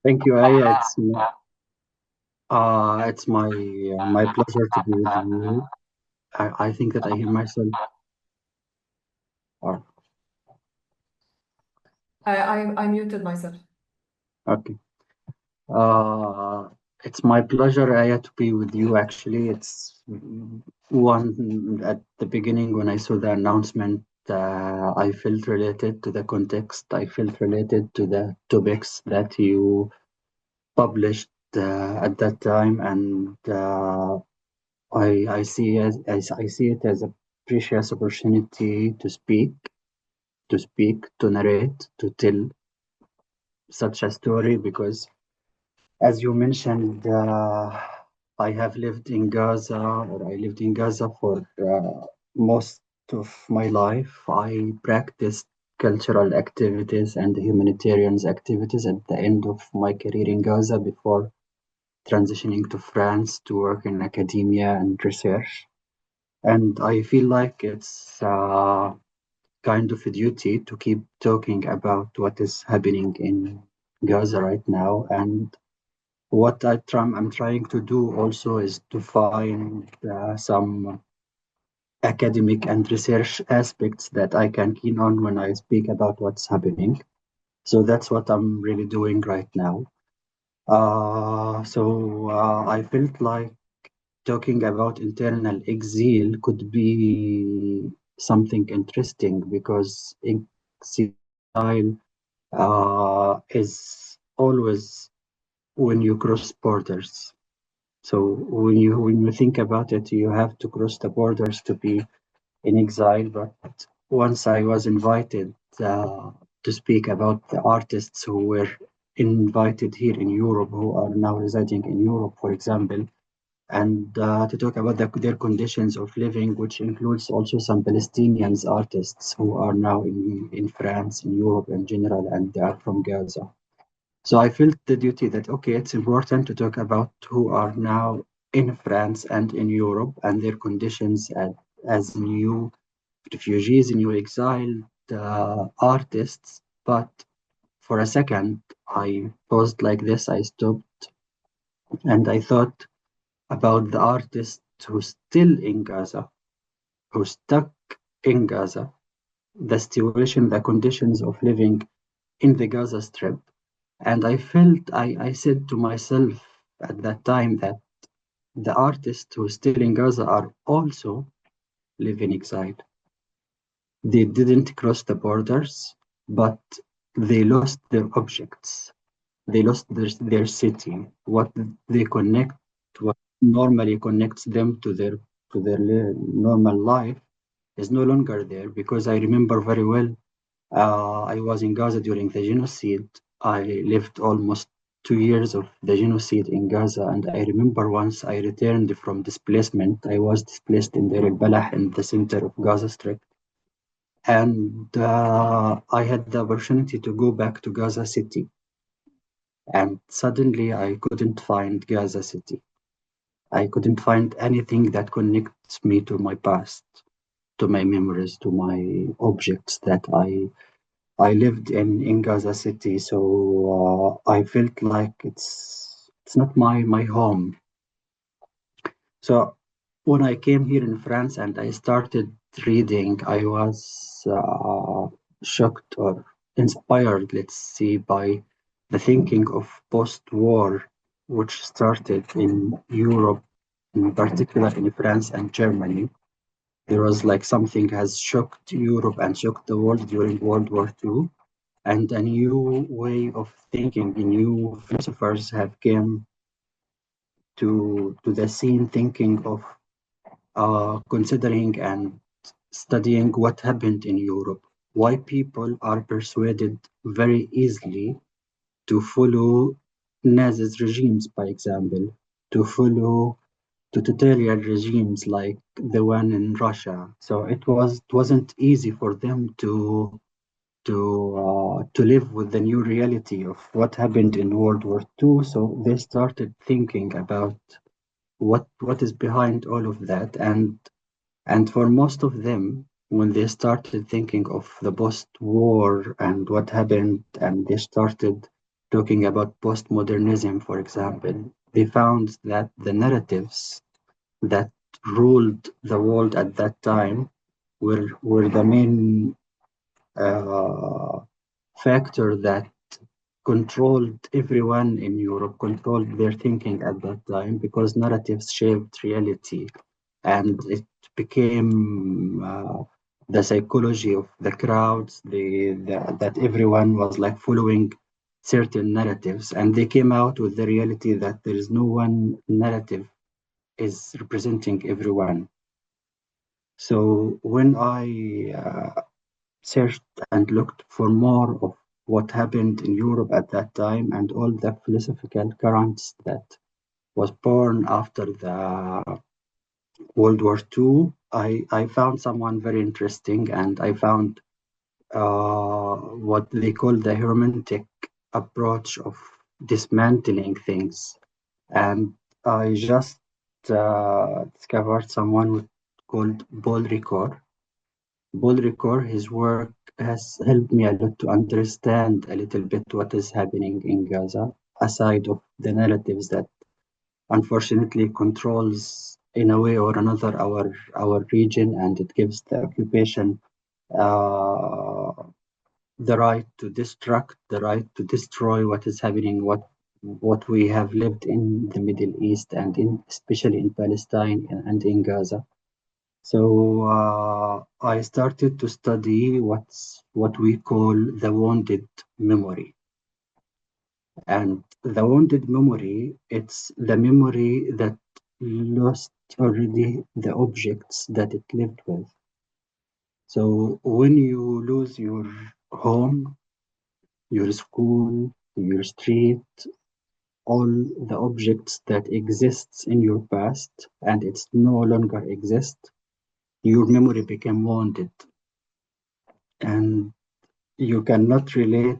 Thank you, Aya. It's my pleasure to be with you. I think that I hear myself. Or I muted myself. okay. Uh, it's my pleasure, Aya, to be with you. Actually, it's one at the beginning when I saw the announcement. I felt related to the context. I felt related to the topics that you published at that time, and I see as I see it as a precious opportunity to narrate, to tell such a story because, as you mentioned, I have lived in Gaza, or I lived in Gaza for most of my life. I practiced cultural activities and humanitarian activities at the end of my career in Gaza before transitioning to France to work in academia and research. And I feel like it's kind of a duty to keep talking about what is happening in Gaza right now. And what I'm trying to do also is to find some academic and research aspects that I can keen on when I speak about what's happening. So that's what I'm really doing right now. I felt like talking about internal exile could be something interesting because exile is always when you cross borders. So when you think about it, you have to cross the borders to be in exile. But once I was invited to speak about the artists who were invited here in Europe, who are now residing in Europe, for example, and to talk about their conditions of living, which includes also some Palestinian artists who are now in France, in Europe in general, and they are from Gaza. So I felt the duty that, okay, it's important to talk about who are now in France and in Europe and their conditions as new refugees, new exiled artists. But for a second, I paused like this, I stopped, and I thought about the artists who still in Gaza, who stuck in Gaza, the situation, the conditions of living in the Gaza Strip. And I said to myself at that time that the artists who still in Gaza are also live in exile. They didn't cross the borders, but they lost their objects. They lost their city. What they connect, what normally connects them to their normal life is no longer there because I remember very well. I was in Gaza during the genocide. I lived almost 2 years of the genocide in Gaza, and I remember once I returned from displacement. I was displaced in Deir al-Balah in the center of Gaza Strip, and I had the opportunity to go back to Gaza City, and suddenly I couldn't find Gaza City. I couldn't find anything that connects me to my past, to my memories, to my objects that I lived in Gaza City, so I felt like it's not my home. So when I came here in France and I started reading, I was shocked or inspired, let's see, by the thinking of post-war, which started in Europe, in particular in France and Germany. There was like something has shocked Europe and shocked the world during World War II, and a new way of thinking, new philosophers have came to the scene, thinking of considering and studying what happened in Europe, why people are persuaded very easily to follow Nazi regimes, by example, to follow totalitarian regimes like the one in Russia. So it wasn't easy for them to live with the new reality of what happened in World War II. So they started thinking about what is behind all of that, and for most of them, when they started thinking of the post-war and what happened, and they started talking about postmodernism, for example, they found that the narratives that ruled the world at that time were the main uh, factor that controlled everyone in Europe, controlled their thinking at that time, because narratives shaped reality, and it became the psychology of the crowds, that everyone was like following certain narratives, and they came out with the reality that there is no one narrative is representing everyone. So when I searched and looked for more of what happened in Europe at that time and all the philosophical currents that was born after the World War II, I found someone very interesting, and I found what they call the hermeneutic approach of dismantling things. And I just discovered someone called Paul Ricoeur. Paul Ricoeur, his work has helped me a lot to understand a little bit what is happening in Gaza, aside of the narratives that unfortunately controls in a way or another our region, and it gives the occupation uh, the right to destruct, the right to destroy what is happening, what we have lived in the Middle East, and in especially in Palestine and in Gaza. So I started to study what we call the wounded memory. And the wounded memory, it's the memory that lost already the objects that it lived with. So when you lose your home, your school, your street, all the objects that exists in your past and it's no longer exist, your memory became wounded, and you cannot relate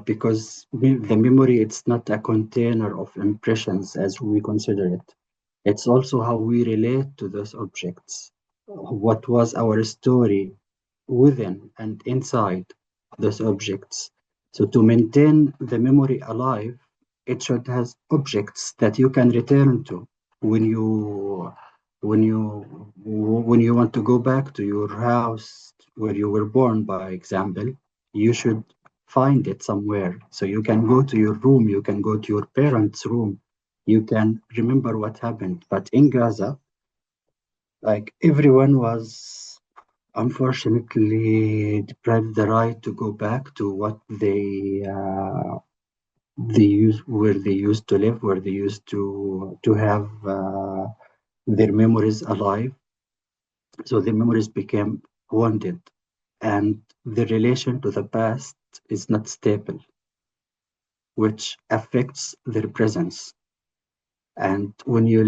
because the memory, it's not a container of impressions as we consider it. It's also how we relate to those objects. What was our story within and inside those objects? So to maintain the memory alive, it should have objects that you can return to when you want to go back to your house where you were born, by example. You should find it somewhere. So you can go to your room, you can go to your parents' room, you can remember what happened. But in Gaza, like everyone was unfortunately deprived the right to go back to what where they used to live, where they used to have their memories alive. So the memories became wounded, and the relation to the past is not stable, which affects their presence. And when you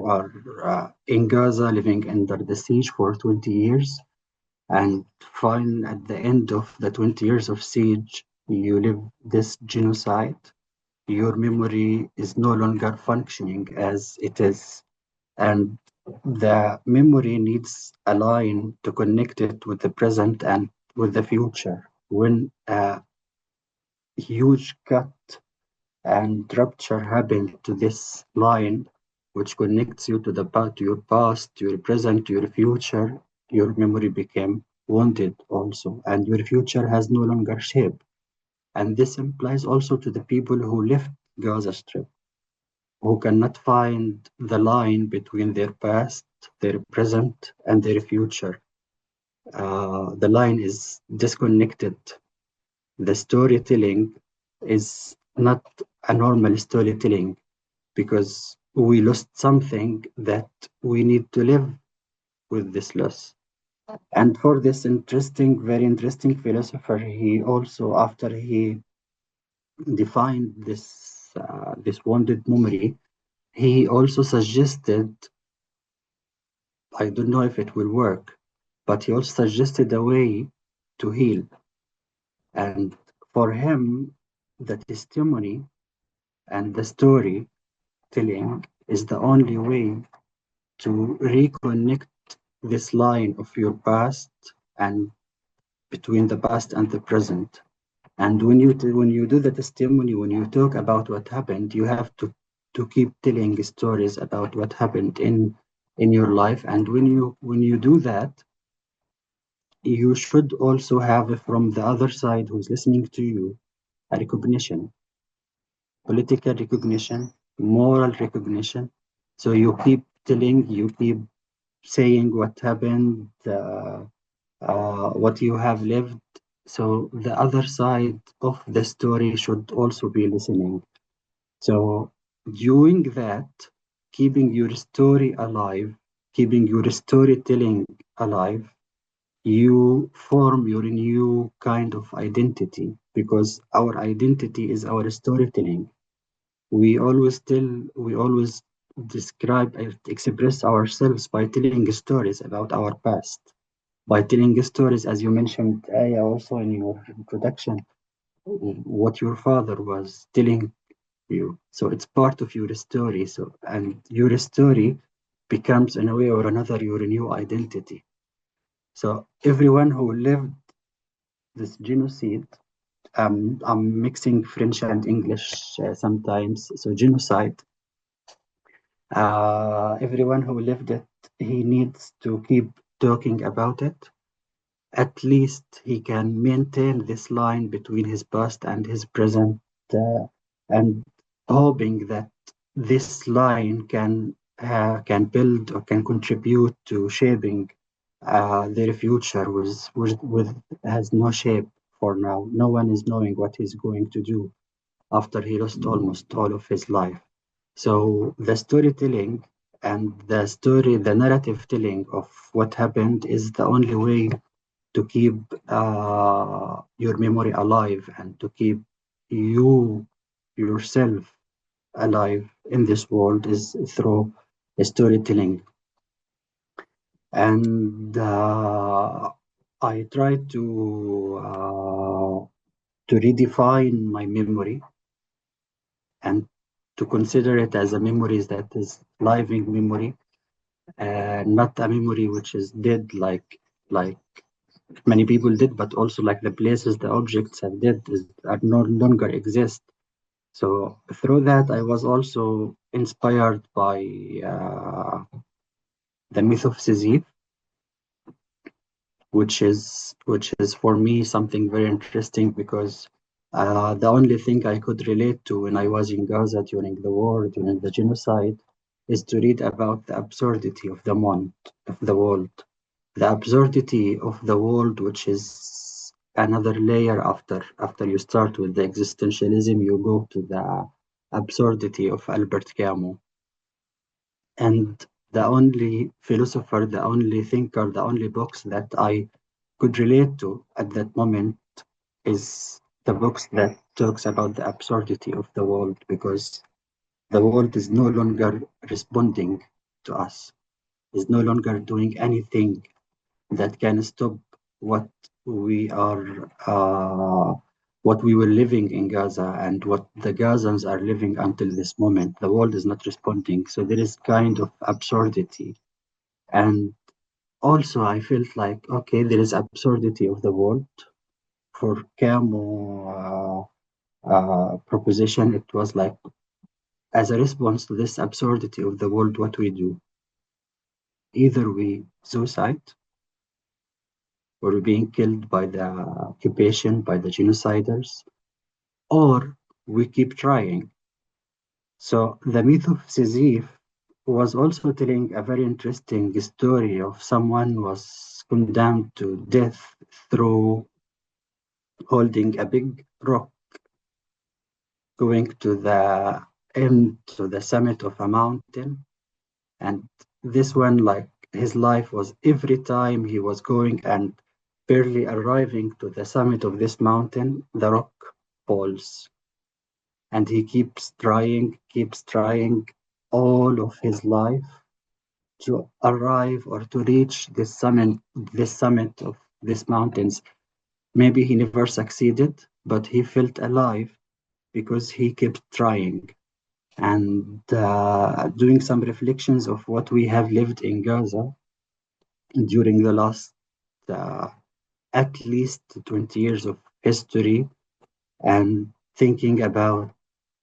are in Gaza, living under the siege for 20 years, and find at the end of the 20 years of siege, you live this genocide, your memory is no longer functioning as it is. And the memory needs a line to connect it with the present and with the future. When a huge cut and rupture happened to this line, which connects you to to your past, to your present, to your future, your memory became wounded also, and your future has no longer shape. And this implies also to the people who left Gaza Strip, who cannot find the line between their past, their present, and their future. The line is disconnected. The storytelling is not a normal storytelling because we lost something that we need to live with this loss. And for this very interesting philosopher, he also, after he defined this wounded memory, he also suggested, I don't know if it will work, but he also suggested a way to heal. And for him, the testimony and the story telling is the only way to reconnect this line of your past and between the past and the present. And when you do the testimony, when you talk about what happened, you have to keep telling stories about what happened in your life. And when you do that, you should also have from the other side who's listening to you a recognition, political recognition, moral recognition. So you keep telling, you keep saying what happened, what you have lived. So the other side of the story should also be listening. So doing that, keeping your story alive, keeping your storytelling alive, you form your new kind of identity, because our identity is our storytelling. We always describe, express ourselves by telling stories about our past, by telling stories, as you mentioned, Aya, also in your introduction, what your father was telling you. So it's part of your story. So, and your story becomes, in a way or another, your new identity. So everyone who lived this genocide, I'm mixing French and English sometimes. So genocide, everyone who lived it, he needs to keep talking about it. At least he can maintain this line between his past and his present, and hoping that this line can build or can contribute to shaping their future, with has no shape for now. No one is knowing what he's going to do after he lost almost all of his life. So the storytelling and the narrative telling of what happened is the only way to keep your memory alive and to keep you yourself alive in this world, is through storytelling. And I try to redefine my memory and to consider it as a memory that is living memory, not a memory which is dead, like many people did, but also like the places, the objects have dead, are no longer exist. So through that, I was also inspired by the myth of Sisyphus, which is for me something very interesting, because the only thing I could relate to when I was in Gaza during the war, during the genocide, is to read about the absurdity of the world, the absurdity of the world, which is another layer. After you start with the existentialism, you go to the absurdity of Albert Camus. And the only philosopher, the only thinker, the only books that I could relate to at that moment is the books that talks about the absurdity of the world, because the world is no longer responding to us, is no longer doing anything that can stop what we are, what we were living in Gaza and what the Gazans are living until this moment. The world is not responding, so there is kind of absurdity. And also, I felt like, okay, there is absurdity of the world. For Camus proposition, it was like, as a response to this absurdity of the world, what we do, either we suicide, or we're being killed by the occupation, by the genociders, or we keep trying. So the myth of Sisyphus was also telling a very interesting story of someone who was condemned to death through holding a big rock, going to the end, to the summit of a mountain. And this one, like, his life was every time he was going and barely arriving to the summit of this mountain, the rock falls. And he keeps trying all of his life to arrive or to reach this summit of these mountains. Maybe he never succeeded, but he felt alive because he kept trying. And doing some reflections of what we have lived in Gaza during the last at least 20 years of history, and thinking about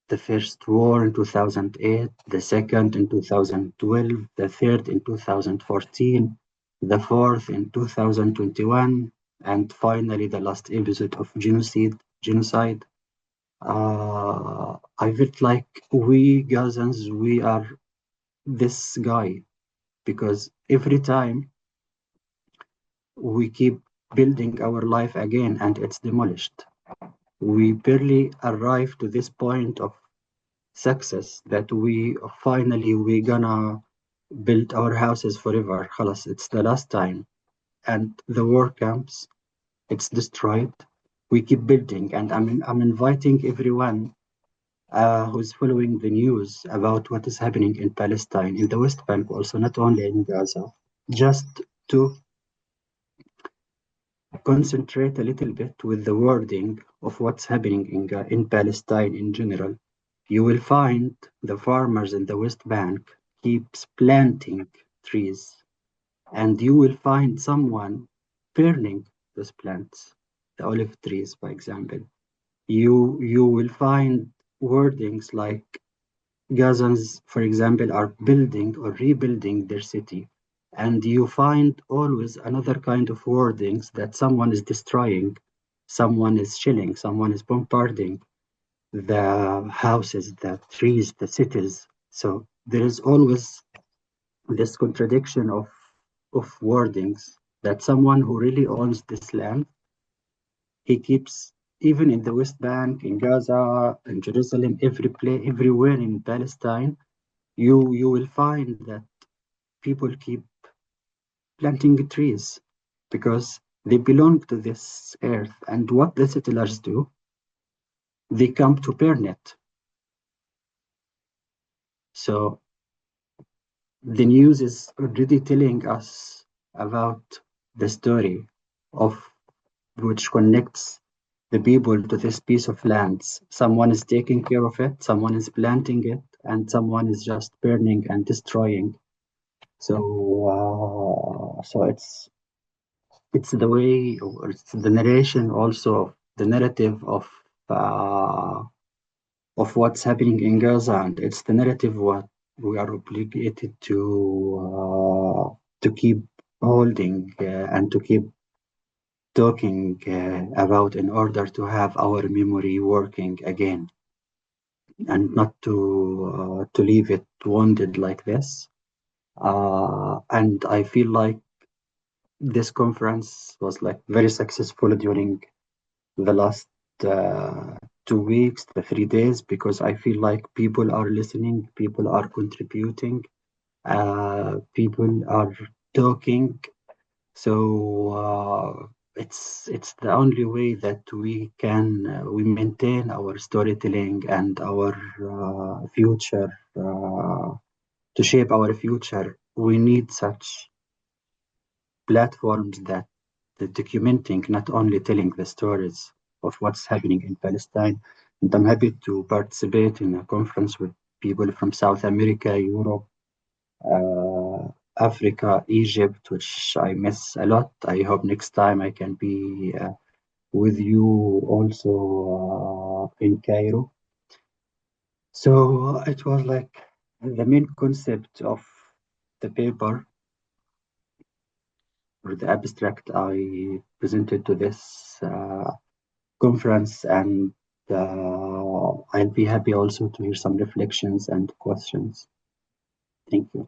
the first war in 2008, the second in 2012, the third in 2014, the fourth in 2021, and finally the last episode of genocide. I felt like we Gazans, we are this guy because every time we keep building our life again and it's demolished. We barely arrive to this point of success that we gonna build our houses forever. خلاص, it's the last time. And the war comes, it's destroyed. We keep building, and I'm inviting everyone who's following the news about what is happening in Palestine, in the West Bank, also not only in Gaza, just to concentrate a little bit with the wording of what's happening in Palestine in general. You will find the farmers in the West Bank keeps planting trees, and you will find someone burning those plants, the olive trees, for example. You will find wordings like Gazans, for example, are building or rebuilding their city. And you find always another kind of wordings that someone is destroying, someone is shelling, someone is bombarding the houses, the trees, the cities. So there is always this contradiction of wordings that someone who really owns this land, he keeps, even in the West Bank, in Gaza, in Jerusalem, everywhere in Palestine, you will find that people keep planting trees because they belong to this earth. And what the settlers do, they come to burn it. So the news is already telling us about the story of which connects the people to this piece of land. Someone is taking care of it, someone is planting it, and someone is just burning and destroying. So it's the way, or it's the narration also, the narrative uh, of what's happening in Gaza, and it's the narrative what we are obligated to keep holding and to keep talking about in order to have our memory working again, and not to leave it wounded like this. And I feel like this conference was like very successful during the last 2 weeks, the 3 days, because I feel like people are listening, people are contributing, people are talking. So it's the only way that we maintain our storytelling and our future to shape our future. We need such platforms that documenting, not only telling the stories of what's happening in Palestine. And I'm happy to participate in a conference with people from South America, Europe, uh, Africa, Egypt, which I miss a lot. I hope next time I can be with you also in Cairo. So it was like the main concept of the paper or the abstract I presented to this conference, and I'll be happy also to hear some reflections and questions. Thank you.